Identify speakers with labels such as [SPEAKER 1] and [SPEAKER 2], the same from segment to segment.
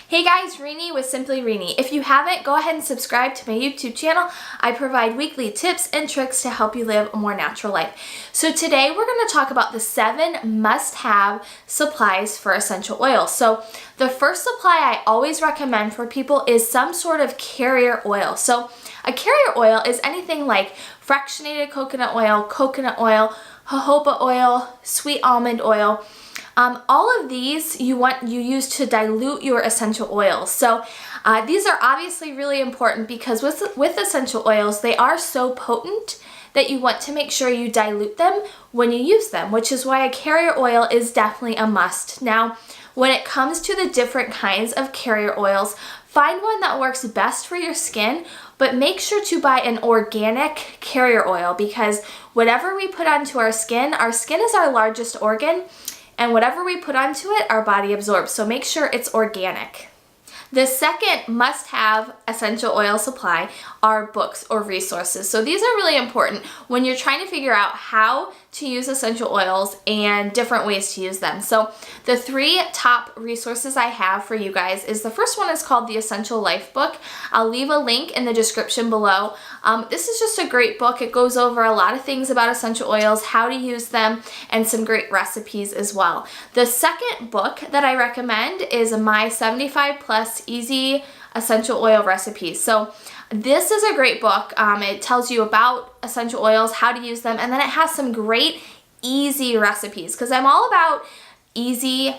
[SPEAKER 1] Hey guys, Rini with Simply Rini. If you haven't, go ahead and subscribe to my YouTube channel. I provide weekly tips and tricks to help you live a more natural life. So today we're going to talk about the 7 must-have supplies for essential oils. So the first supply I always recommend for people is some sort of carrier oil. So a carrier oil is anything like fractionated coconut oil, jojoba oil, sweet almond oil. All of these you use to dilute your essential oils. So these are obviously really important because with essential oils, they are so potent that you want to make sure you dilute them when you use them, which is why a carrier oil is definitely a must. Now, when it comes to the different kinds of carrier oils, find one that works best for your skin, but make sure to buy an organic carrier oil because whatever we put onto our skin is our largest organ. And whatever we put onto it, our body absorbs. So make sure it's organic. The second must-have essential oil supply are books or resources. So these are really important when you're trying to figure out how to use essential oils and different ways to use them. So the 3 top resources I have for you guys is the first one is called the Essential Life Book. I'll leave a link in the description below. This is just a great book. It goes over a lot of things about essential oils, how to use them, and some great recipes as well. The second book that I recommend is My 75 Plus Easy Essential Oil Recipes. So this is a great book. It tells you about essential oils, how to use them, and then it has some great easy recipes because I'm all about easy.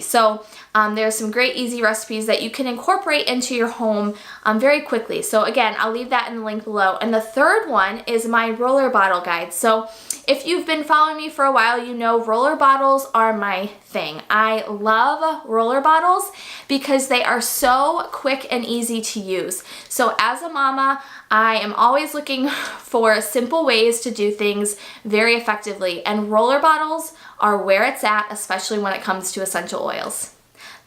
[SPEAKER 1] So there's some great easy recipes that you can incorporate into your home very quickly. So again, I'll leave that in the link below. And the third one is my roller bottle guide. So if you've been following me for a while, you know roller bottles are my thing. I love roller bottles because they are so quick and easy to use. So as a mama, I am always looking for simple ways to do things very effectively, and roller bottles are where it's at, especially when it comes to essential oils.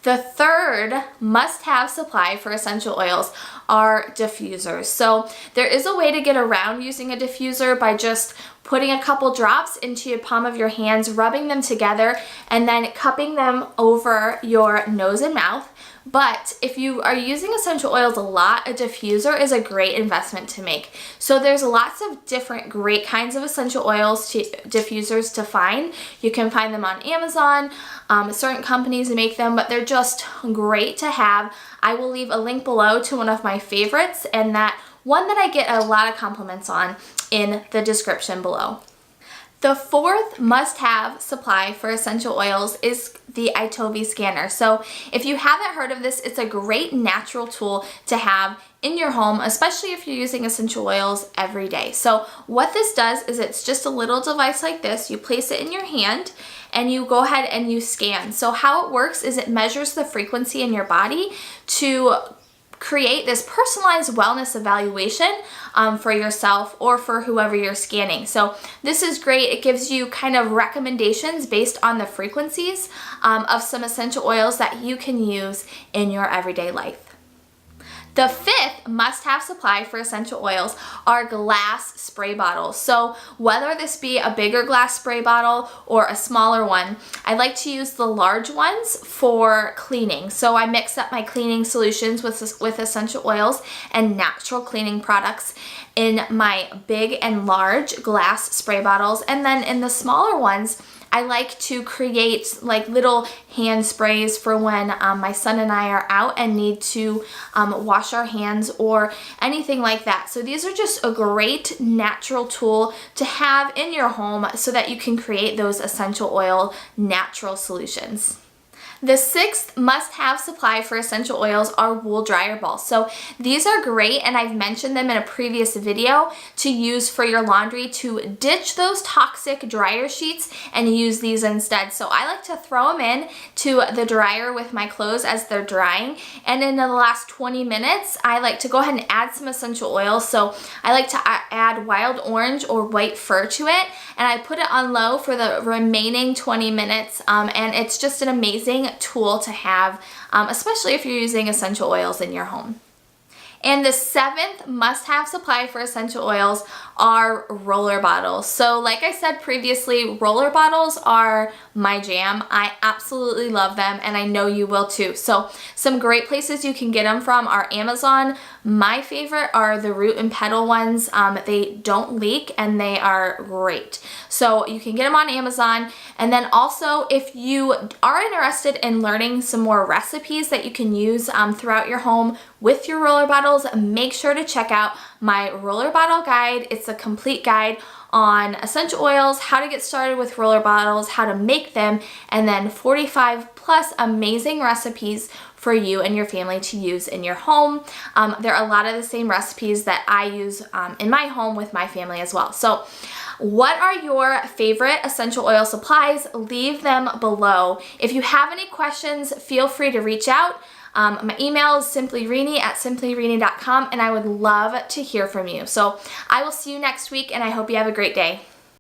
[SPEAKER 1] The third must-have supply for essential oils are diffusers. So there is a way to get around using a diffuser by just putting a couple drops into your palm of your hands, rubbing them together, and then cupping them over your nose and mouth. But if you are using essential oils a lot, a diffuser is a great investment to make. So there's lots of different great kinds of essential oils diffusers to find. You can find them on Amazon. Certain companies make them, but they're just great to have. I will leave a link below to one of my favorites, and that one that I get a lot of compliments on in the description below. The fourth must-have supply for essential oils is the EyeToe Scanner. So if you haven't heard of this, it's a great natural tool to have in your home, especially if you're using essential oils every day. So what this does is it's just a little device like this. You place it in your hand and you go ahead and you scan. So how it works is it measures the frequency in your body to create this personalized wellness evaluation for yourself or for whoever you're scanning. So this is great. It gives you kind of recommendations based on the frequencies of some essential oils that you can use in your everyday life. The fifth must-have supply for essential oils are glass spray bottles. So whether this be a bigger glass spray bottle or a smaller one, I like to use the large ones for cleaning. So I mix up my cleaning solutions with essential oils and natural cleaning products in my big and large glass spray bottles. And then in the smaller ones, I like to create like little hand sprays for when my son and I are out and need to wash our hands or anything like that. So these are just a great natural tool to have in your home so that you can create those essential oil natural solutions. The sixth must-have supply for essential oils are wool dryer balls. So these are great, and I've mentioned them in a previous video, to use for your laundry to ditch those toxic dryer sheets and use these instead. So I like to throw them in to the dryer with my clothes as they're drying, and in the last 20 minutes, I like to go ahead and add some essential oils. So I like to add wild orange or white fir to it, and I put it on low for the remaining 20 minutes, and it's just an amazing tool to have, especially if you're using essential oils in your home. And the 7th must-have supply for essential oils are roller bottles. So like I said previously, roller bottles are my jam. I absolutely love them, and I know you will too. So some great places you can get them from are Amazon. My favorite are the root and petal ones. They don't leak and they are great. So you can get them on Amazon. And then also, if you are interested in learning some more recipes that you can use throughout your home with your roller bottles, make sure to check out my roller bottle guide. It's a complete guide on essential oils, how to get started with roller bottles, how to make them, and then 45 plus amazing recipes for you and your family to use in your home. There are a lot of the same recipes that I use in my home with my family as well. So what are your favorite essential oil supplies? Leave them below. If you have any questions, feel free to reach out. My email is simplyrini@simplyrini.com, and I would love to hear from you. So I will see you next week, and I hope you have a great day.